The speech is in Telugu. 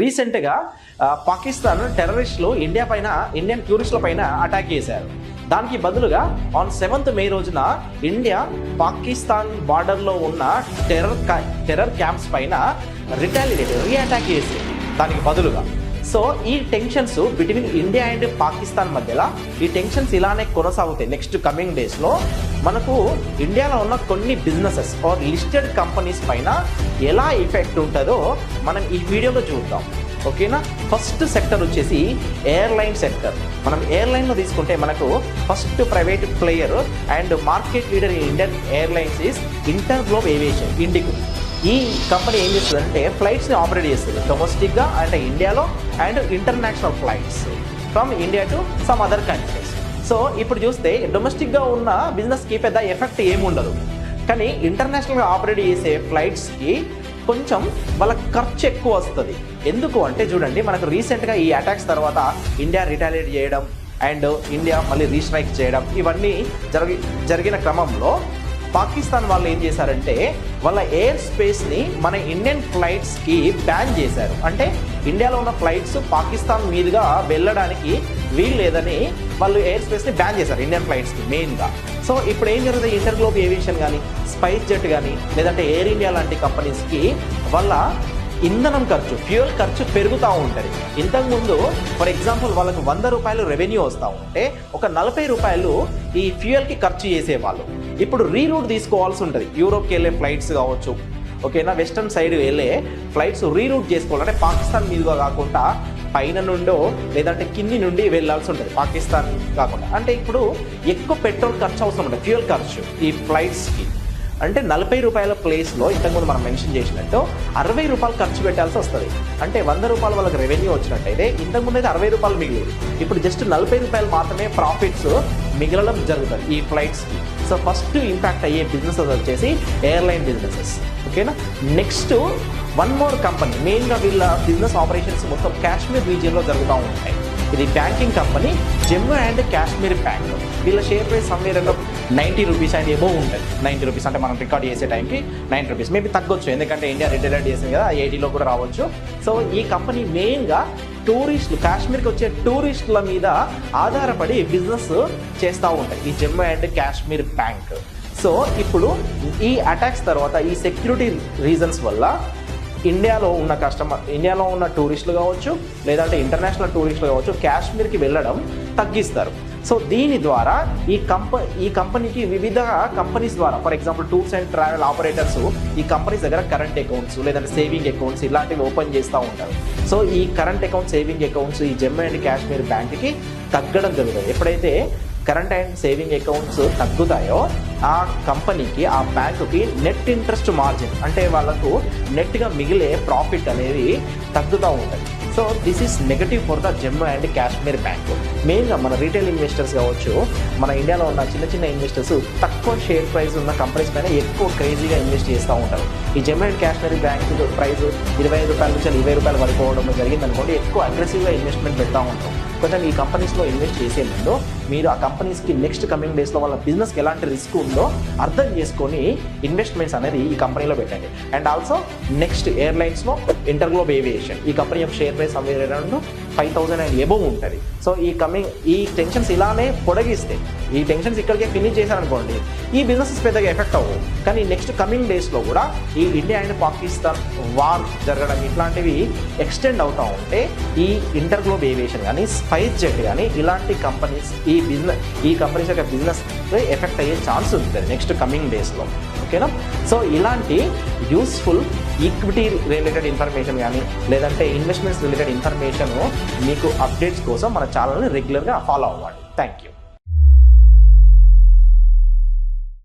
రీసెంట్గా పాకిస్తాన్ టెర్రరిస్టులు ఇండియన్ టూరిస్టుల పైన అటాక్ చేశారు. దానికి బదులుగా ఆన్ 7th May రోజున ఇండియా పాకిస్తాన్ బార్డర్లో ఉన్న టెర్రర్ క్యాంప్స్ పైన రీఅటాక్ చేసింది దానికి బదులుగా. సో ఈ tensions between India and Pakistan మధ్యలో ఈ టెన్షన్స్ ఇలానే కొనసాగుతాయి. నెక్స్ట్ కమింగ్ డేస్లో మనకు ఇండియాలో ఉన్న కొన్ని బిజినెసెస్ ఆర్ లిస్టెడ్ కంపెనీస్ పైన ఎలా ఎఫెక్ట్ ఉంటుందో మనం ఈ వీడియోలో చూద్దాం. ఓకేనా. ఫస్ట్ సెక్టర్ వచ్చేసి ఎయిర్లైన్ సెక్టర్. మనం ఎయిర్లైన్లో తీసుకుంటే మనకు first private player and market leader in Indian airlines is InterGlobe aviation, IndiGo. ఈ కంపెనీ ఏం చేస్తుందంటే ఫ్లైట్స్ని ఆపరేట్ చేస్తుంది డొమెస్టిక్గా అంటే ఇండియాలో and international flights from India to some other countries. So ఇప్పుడు చూస్తే డొమెస్టిక్గా ఉన్న బిజినెస్కి పెద్ద ఎఫెక్ట్ ఏముండదు, కానీ ఇంటర్నేషనల్గా ఆపరేట్ చేసే ఫ్లైట్స్కి కొంచెం వాళ్ళ ఖర్చు ఎక్కువ వస్తుంది. ఎందుకు అంటే చూడండి, మనకు రీసెంట్గా ఈ అటాక్స్ తర్వాత ఇండియా రిటాలియేట్ చేయడం అండ్ ఇండియా మళ్ళీ రీస్ట్రైక్ చేయడం ఇవన్నీ జరిగిన క్రమంలో పాకిస్తాన్ వాళ్ళు ఏం చేశారంటే వాళ్ళ ఎయిర్ స్పేస్ని మన ఇండియన్ ఫ్లైట్స్కి బ్యాన్ చేశారు. అంటే ఇండియాలో ఉన్న ఫ్లైట్స్ పాకిస్తాన్ మీదుగా వెళ్ళడానికి వీలు లేదని వాళ్ళు ఎయిర్ స్పేస్ని బ్యాన్ చేశారు ఇండియన్ ఫ్లైట్స్కి మెయిన్గా. సో ఇప్పుడు ఏం జరుగుతుంది, ఇంటర్గ్లోబ్ ఏవియేషన్ కానీ స్పైస్ జెట్ కానీ లేదంటే ఎయిర్ ఇండియా లాంటి కంపెనీస్కి వాళ్ళ ఇంధనం ఖర్చు, ఫ్యూయల్ ఖర్చు పెరుగుతూ ఉంటుంది. ఇంతకుముందు ఫర్ ఎగ్జాంపుల్ వాళ్ళకు 100 రూపాయలు రెవెన్యూ వస్తూ ఉంటే ఒక 40 రూపాయలు ఈ ఫ్యూయల్కి ఖర్చు చేసేవాళ్ళు. ఇప్పుడు రీరూట్ తీసుకోవాల్సి ఉంటుంది. యూరోప్కి వెళ్ళే ఫ్లైట్స్ కావచ్చు, ఓకేనా, వెస్టర్న్ సైడ్ వెళ్ళే ఫ్లైట్స్ రీరూట్ చేసుకోవాలంటే పాకిస్తాన్ మీదుగా కాకుండా పైన నుండో లేదంటే కింది నుండి వెళ్ళాల్సి ఉంటుంది పాకిస్తాన్ కాకుండా. అంటే ఇప్పుడు ఎక్కువ పెట్రోల్ ఖర్చు అవసరం ఉంటుంది, ఫ్యూయల్ ఖర్చు ఈ ఫ్లైట్స్కి. అంటే 40 రూపాయల ప్లేస్లో ఇంతకుముందు మనం మెన్షన్ చేసినట్టు 60 రూపాయలు ఖర్చు పెట్టాల్సి వస్తుంది. అంటే 100 రూపాయలు వాళ్ళకి రెవెన్యూ వచ్చినట్టయితే ఇంతకుముందు అయితే 60 రూపాయలు మిగిలేదు. ఇప్పుడు జస్ట్ 40 రూపాయలు మాత్రమే ప్రాఫిట్స్ మిగలడం జరుగుతుంది ఈ ఫ్లైట్స్కి. సో ఫస్ట్ ఇంపాక్ట్ అయ్యే బిజినెసెస్ వచ్చేసి ఎయిర్లైన్ బిజినెసెస్. ఓకేనా. నెక్స్ట్ వన్ మోర్ కంపెనీ, మెయిన్గా వీళ్ళ బిజినెస్ ఆపరేషన్స్ మొత్తం కాశ్మీర్ రీజియన్లో జరుగుతూ ఉంటాయి. ఇది banking company Jammu and Kashmir bank. వీళ్ళ share price somewhere 90 rupees and above ఉంటుంది. 90 రూపీస్ అంటే మనం రికార్డ్ చేసే టైంకి 90 రూపీస్ మేబీ తగ్గొచ్చు, ఎందుకంటే ఇండియా రిటైల్ చేసింది కదా, 80లో కూడా రావచ్చు. సో ఈ కంపెనీ మెయిన్గా టూరిస్టులు, కాశ్మీర్కి వచ్చే టూరిస్టుల మీద ఆధారపడి బిజినెస్ చేస్తూ ఉంటాయి ఈ Jammu and Kashmir bank. So ఇప్పుడు ఈ అటాక్స్ తర్వాత ఈ సెక్యూరిటీ రీజన్స్ వల్ల ఇండియాలో ఉన్న టూరిస్టులు కావచ్చు లేదంటే ఇంటర్నేషనల్ టూరిస్టులు కావచ్చు కాశ్మీర్కి వెళ్ళడం తగ్గిస్తారు. సో దీని ద్వారా ఈ కంపెనీకి వివిధ కంపెనీస్ ద్వారా, for example tours and travel operators ఈ కంపెనీస్ దగ్గర కరెంట్ అకౌంట్స్ లేదంటే సేవింగ్ అకౌంట్స్ ఇలాంటివి ఓపెన్ చేస్తూ ఉంటారు. సో ఈ కరెంట్ అకౌంట్స్, సేవింగ్ అకౌంట్స్ ఈ జమ్మూ అండ్ కాశ్మీర్ బ్యాంక్కి తగ్గడం జరుగుతుంది. ఎప్పుడైతే కరెంట్ అండ్ సేవింగ్ అకౌంట్స్ తగ్గుతాయో ఆ కంపెనీకి, ఆ బ్యాంకుకి నెట్ ఇంట్రెస్ట్ మార్జిన్ అంటే వాళ్ళకు నెట్గా మిగిలే ప్రాఫిట్ అనేది తగ్గుతూ ఉంటుంది. So this is negative for the Jammu and Kashmir bank. మెయిన్గా మన రీటైల్ ఇన్వెస్టర్స్ కావచ్చు, మన ఇండియాలో ఉన్న చిన్న ఇన్వెస్టర్స్ తక్కువ షేర్ ప్రైస్ ఉన్న కంపెనీస్ పైన ఎక్కువ క్రేజీగా ఇన్వెస్ట్ చేస్తూ ఉంటారు. ఈ Jammu and Kashmir bank price 25 రూపాయల నుంచి 20 రూపాయలు పడిపోవడం జరిగింది అనుకోండి, ఎక్కువ అగ్రెసివ్గా ఇన్వెస్ట్మెంట్ పెడతా ఉంటాం. కొంచెం ఈ కంపెనీస్లో ఇన్వెస్ట్ చేసే ముందు మీరు ఆ కంపెనీస్కి నెక్స్ట్ కమింగ్ డేస్లో వాళ్ళ బిజినెస్కి ఎలాంటి రిస్క్ ఉందో అర్థం చేసుకొని ఇన్వెస్ట్మెంట్స్ అనేది ఈ కంపెనీలో పెట్టండి. అండ్ ఆల్సో నెక్స్ట్ ఎయిర్లైన్స్లో ఇంటర్గ్లోబ్ ఏవియేషన్, ఈ కంపెనీ యొక్క share price around 5,000 and above ఉంటుంది. సో ఈ టెన్షన్స్ ఇలానే పొడిగిస్తే, ఈ టెన్షన్స్ ఇక్కడికే ఫినిష్ చేశారనుకోండి ఈ బిజినెసెస్ పెద్దగా ఎఫెక్ట్ అవ్వవు. కానీ నెక్స్ట్ కమింగ్ డేస్లో కూడా ఈ ఇండియా అండ్ పాకిస్తాన్ వార్ జరగడం ఇట్లాంటివి ఎక్స్టెండ్ అవుతూ ఉంటే ఈ ఇంటర్గ్లోబ్ ఏవియేషన్ కానీ స్పైస్ జెట్ కానీ ఇలాంటి కంపెనీస్ ఈ కంపెనీస్ యొక్క బిజినెస్ ఎఫెక్ట్ అయ్యే ఛాన్స్ ఉంటుంది నెక్స్ట్ కమింగ్ డేస్లో. ఓకేనా. సో ఇలాంటి యూస్ఫుల్ ఈక్విటీ రిలేటెడ్ ఇన్ఫర్మేషన్ కానీ లేదంటే ఇన్వెస్ట్మెంట్స్ రిలేటెడ్ ఇన్ఫర్మేషన్ మీకు అప్డేట్స్ కోసం మన ఛానల్ని రెగ్యులర్గా ఫాలో అవ్వండి. Thank you.